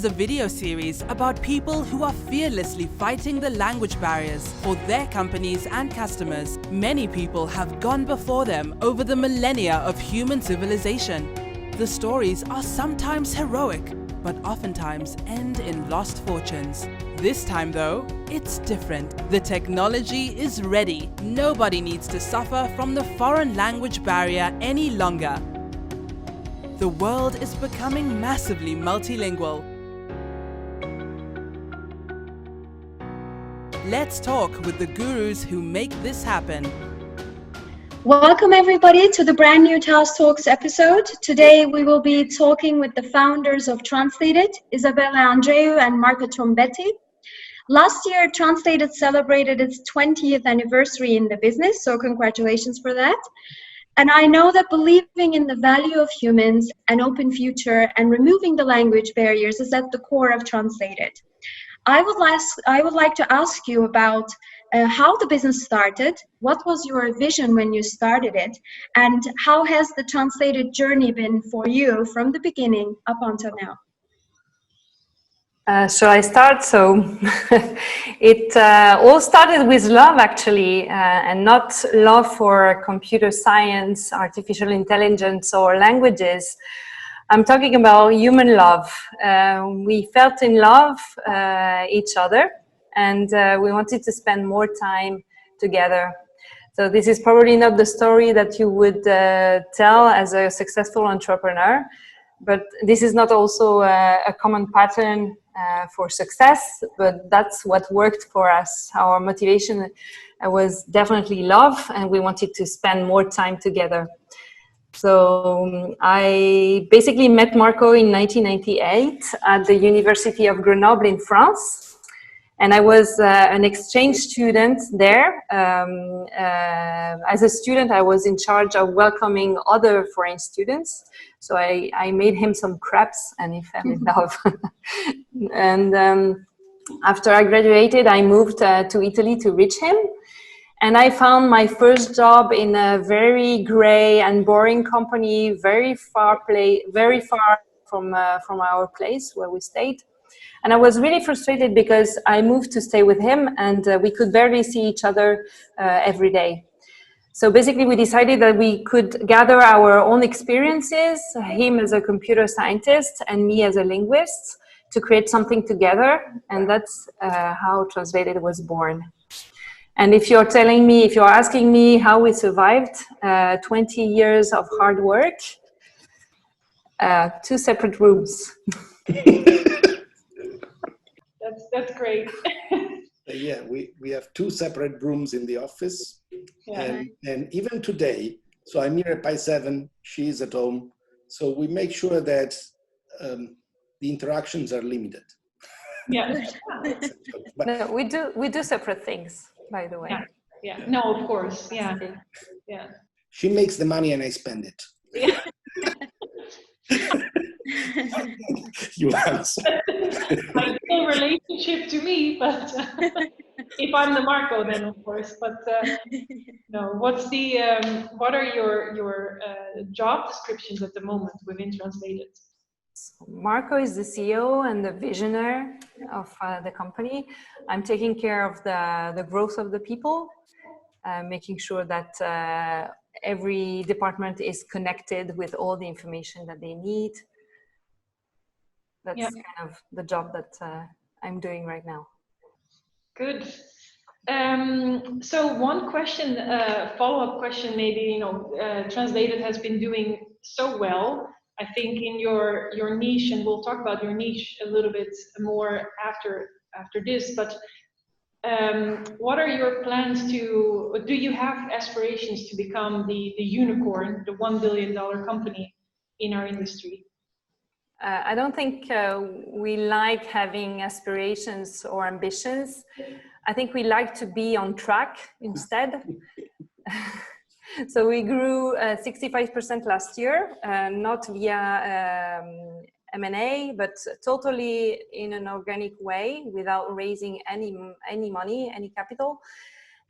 is a video series about people who are fearlessly fighting the language barriers for their companies and customers. Many people have gone before them over the millennia of human civilization. The stories are sometimes heroic, but oftentimes end in lost fortunes. This time though, it's different. The technology is ready. Nobody needs to suffer from the foreign language barrier any longer. The world is becoming massively multilingual. Let's talk with the gurus who make this happen. Welcome everybody to the brand new TAUS Talks episode. Today we will be talking with the founders of Translated, Isabelle Andrieu and Marco Trombetti. Last year, Translated celebrated its 20th anniversary in the business, so congratulations for that. And I know that believing in the value of humans, an open future, and removing the language barriers is at the core of Translated. I would like to ask you about how the business started, what was your vision when you started it, and how has the Translated journey been for you from the beginning up until now? Shall I start? So it all started with love, actually, and not love for computer science, artificial intelligence, or languages. I'm talking about human love. We felt in love each other, and we wanted to spend more time together. So this is probably not the story that you would tell as a successful entrepreneur, but this is not also a common pattern for success, but that's what worked for us. Our motivation was definitely love, and we wanted to spend more time together. So I basically met Marco in 1998 at the University of Grenoble in France. And I was an exchange student there. As a student, I was in charge of welcoming other foreign students. So I made him some crepes and he fell in love. And after I graduated, I moved to Italy to reach him. And I found my first job in a very gray and boring company, very far from our place where we stayed. And I was really frustrated because I moved to stay with him and we could barely see each other every day. So basically we decided that we could gather our own experiences, him as a computer scientist and me as a linguist, to create something together. And that's how Translated was born. And if you're asking me how we survived 20 years of hard work, 2 separate rooms. That's great. Yeah, we have 2 separate rooms in the office. Yeah. And even today, so I'm here at Pi 7, she's at home. So we make sure that the interactions are limited. Yeah. But, No, we do separate things, by the way. Yeah. No, of course. Yeah. Yeah. she makes the money and I spend it. Yeah. You answer. Ideal relationship to me, but if I'm the Marco, then of course. But no, what are your job descriptions at the moment within Translated? Marco is the CEO and the visionary of the company. I'm taking care of the growth of the people, making sure that every department is connected with all the information that they need. That's kind of the job that I'm doing right now. Good. So one question, follow-up question, maybe, Translated has been doing so well. I think in your niche, and we'll talk about your niche a little bit more after this, but what are your plans do you have aspirations to become the unicorn, the $1 billion company in our industry? I don't think we like having aspirations or ambitions. I think we like to be on track instead. So we grew 65% last year, not via M&A, but totally in an organic way without raising any money, any capital.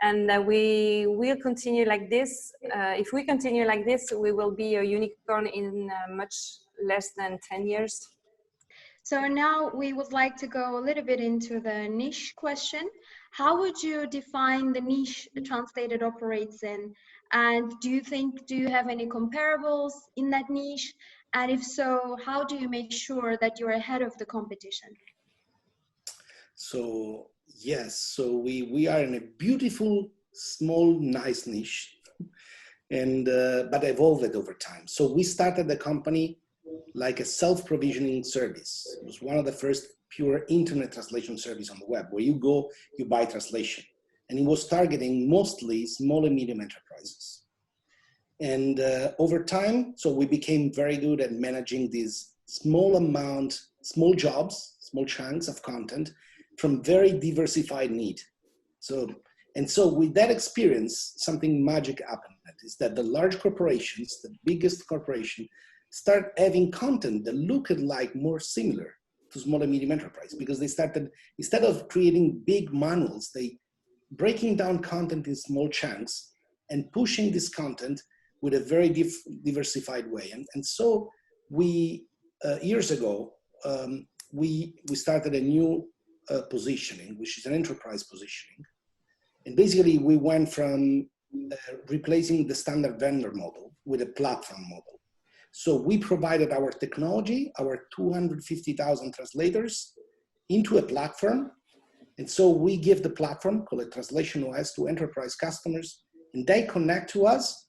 And we will continue like this. If we continue like this, we will be a unicorn in much less than 10 years. So now we would like to go a little bit into the niche question. How would you define the niche Translated operates in? And do you have any comparables in that niche? And if so, how do you make sure that you're ahead of the competition? So yes, so we are in a beautiful, small, nice niche, and but evolved over time. So we started the company like a self-provisioning service. It was one of the first pure internet translation service on the web, where you go, you buy translation, and it was targeting mostly small and medium enterprises. And over time, so we became very good at managing these small jobs, small chunks of content from very diversified need. So with that experience, something magic happened, is that the large corporations, the biggest corporation, start having content that looked like more similar to small and medium enterprise, because they started, instead of creating big manuals, they breaking down content in small chunks and pushing this content with a very diversified way. And so we, years ago, we started a new positioning, which is an enterprise positioning. And basically we went from replacing the standard vendor model with a platform model. So we provided our technology, our 250,000 translators, into a platform. And so we give the platform, called a Translation OS, to enterprise customers, and they connect to us,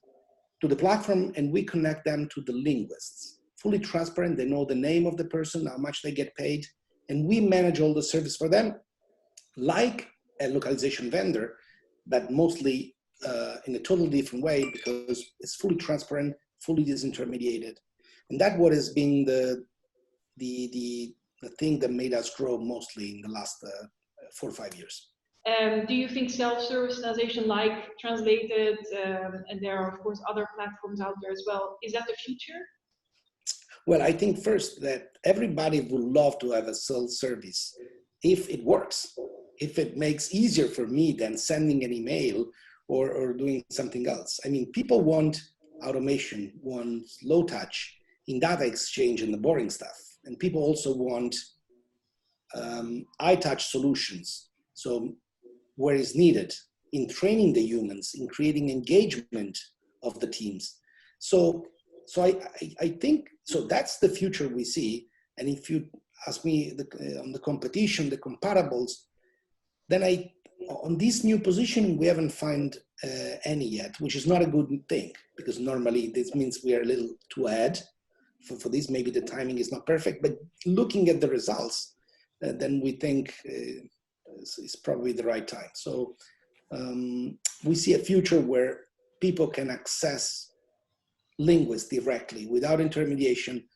to the platform, and we connect them to the linguists. Fully transparent, they know the name of the person, how much they get paid, and we manage all the service for them, like a localization vendor, but mostly in a totally different way, because it's fully transparent, fully disintermediated. And that what has been the thing that made us grow mostly in the last 4 or 5 years. Do you think self-service translation like Translated, and there are of course other platforms out there as well, is that the future? Well, I think first that everybody would love to have a self-service if it works, if it makes easier for me than sending an email or doing something else. I mean, people want automation, want low touch in data exchange and the boring stuff. And people also want high touch solutions. So where is needed in training the humans, in creating engagement of the teams. So I think, so that's the future we see. And if you ask me on the competition, the comparables, then on this new position, we haven't found any yet, which is not a good thing, because normally this means we are a little too ahead. For this, maybe the timing is not perfect, but looking at the results, then we think it's probably the right time. So we see a future where people can access linguists directly without intermediation,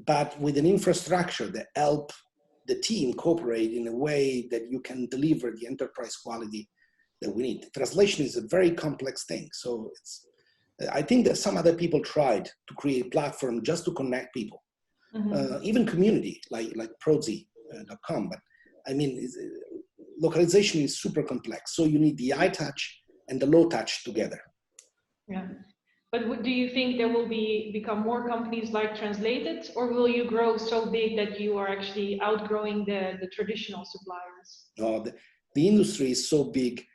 but with an infrastructure that help the team cooperate in a way that you can deliver the enterprise quality that we need. Translation is a very complex thing. So I think that some other people tried to create a platform just to connect people, even community like Prozi.com. But I mean, localization is super complex. So you need the high touch and the low touch together. Yeah. But do you think there will become more companies like Translated, or will you grow so big that you are actually outgrowing the traditional suppliers? No, the industry is so big.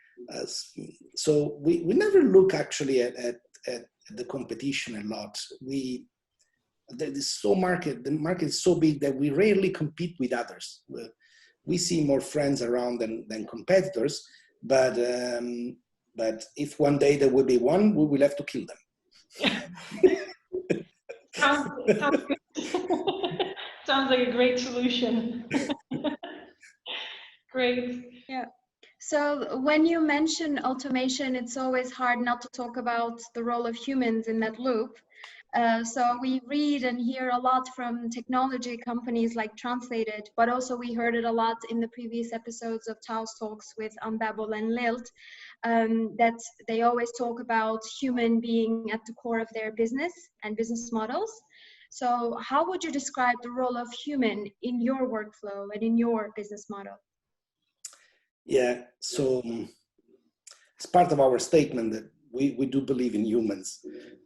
So we never look actually at the competition a lot. The market is so big that we rarely compete with others. We see more friends around than competitors, but if one day there will be one, we will have to kill them. Sounds good. Sounds like a great solution. Great. Yeah. So when you mention automation, it's always hard not to talk about the role of humans in that loop. So we read and hear a lot from technology companies like Translated, but also we heard it a lot in the previous episodes of TAUS Talks with Babel and Lilt, that they always talk about human being at the core of their business and business models. So how would you describe the role of human in your workflow and in your business model? Yeah, so it's part of our statement that we do believe in humans.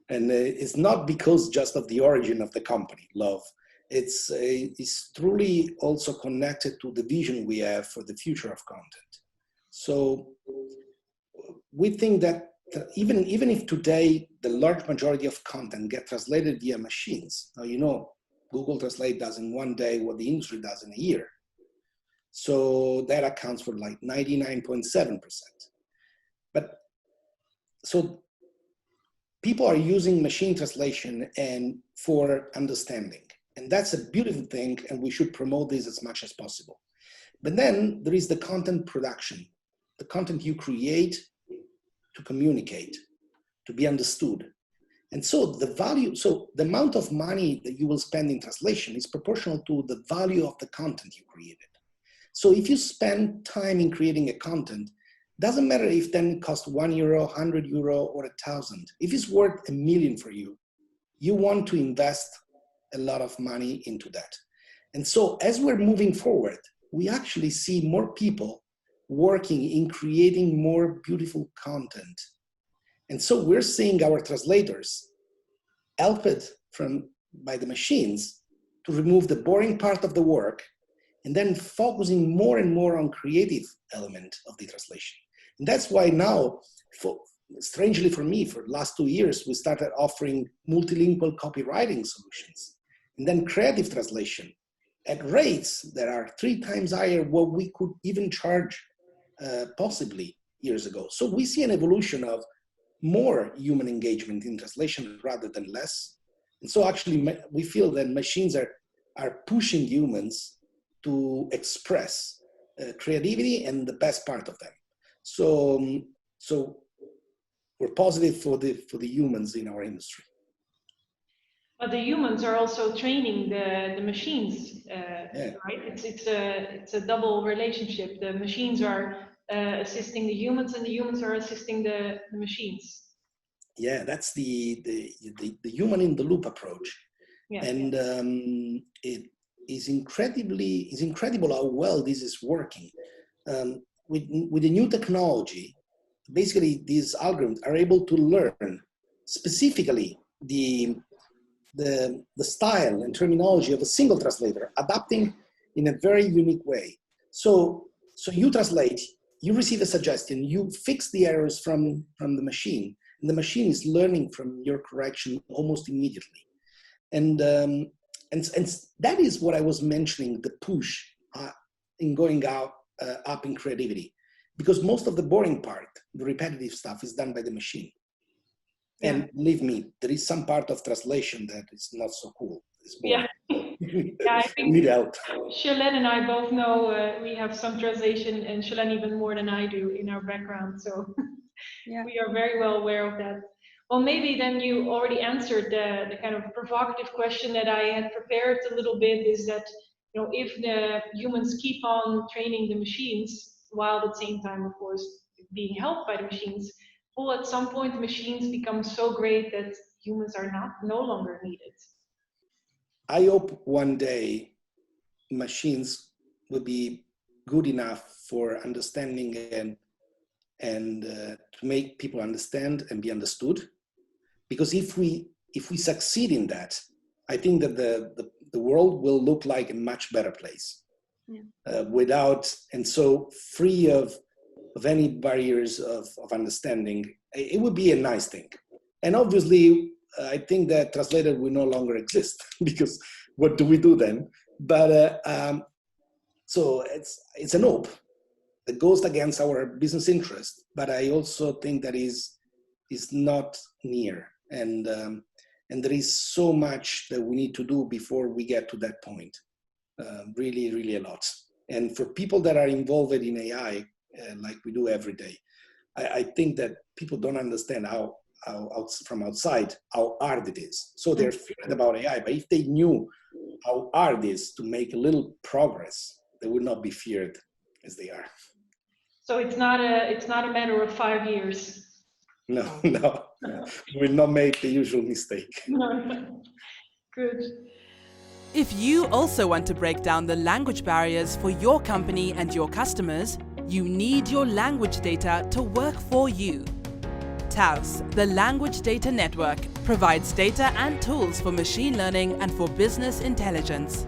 And it's not because just of the origin of the company, love. It's truly also connected to the vision we have for the future of content. So we think that even if today the large majority of content get translated via machines, now you know Google Translate does in one day what the industry does in a year. So that accounts for like 99.7%. But so people are using machine translation and for understanding. And that's a beautiful thing, and we should promote this as much as possible. But then there is the content production, the content you create to communicate, to be understood. And so the amount of money that you will spend in translation is proportional to the value of the content you created. So if you spend time in creating a content, doesn't matter if then it costs €1, €100, or 1,000. If it's worth $1 million for you, you want to invest a lot of money into that. And so as we're moving forward, we actually see more people working in creating more beautiful content. And so we're seeing our translators helped by the machines to remove the boring part of the work and then focusing more and more on creative element of the translation. And that's why now, strangely for me, for the last 2 years, we started offering multilingual copywriting solutions and then creative translation at rates that are 3 times higher what we could even charge possibly years ago. So we see an evolution of more human engagement in translation rather than less. And so actually we feel that machines are pushing humans to express creativity and the best part of them. So we're positive for the humans in our industry. But the humans are also training the machines, right? It's a double relationship. The machines are assisting the humans, and the humans are assisting the machines. Yeah, that's the human in the loop approach. Yeah. And it is incredible how well this is working. With the new technology, basically these algorithms are able to learn specifically the style and terminology of a single translator, adapting in a very unique way. So you translate, you receive a suggestion, you fix the errors from the machine, and the machine is learning from your correction almost immediately. And that is what I was mentioning, the push in going up in creativity, because most of the boring part, the repetitive stuff, is done by the machine. Yeah. And believe me, there is some part of translation that is not so cool. Yeah. Yeah, I think need help. Şölen and I both know we have some translation, and Şölen even more than I do in our background. So yeah. We are very well aware of that. Well, maybe then you already answered the kind of provocative question that I had prepared a little bit, is that, you know, if the humans keep on training the machines while at the same time, of course, being helped by the machines, will at some point the machines become so great that humans are no longer needed? I hope one day machines will be good enough for understanding and to make people understand and be understood. Because if we succeed in that, I think that the world will look like a much better place. Yeah. And so free of any barriers of understanding. It would be a nice thing. And obviously, I think that translators will no longer exist, because what do we do then? But so it's an hope that goes against our business interest, but I also think that is not near. And there is so much that we need to do before we get to that point. Really, really a lot. And for people that are involved in AI, like we do every day, I think that people don't understand how from outside how hard it is. So they're feared about AI, but if they knew how hard it is to make a little progress, they would not be feared as they are. So it's not a matter of 5 years. No, we will not make the usual mistake. No. Good. If you also want to break down the language barriers for your company and your customers, you need your language data to work for you. TAUS, the Language Data Network, provides data and tools for machine learning and for business intelligence.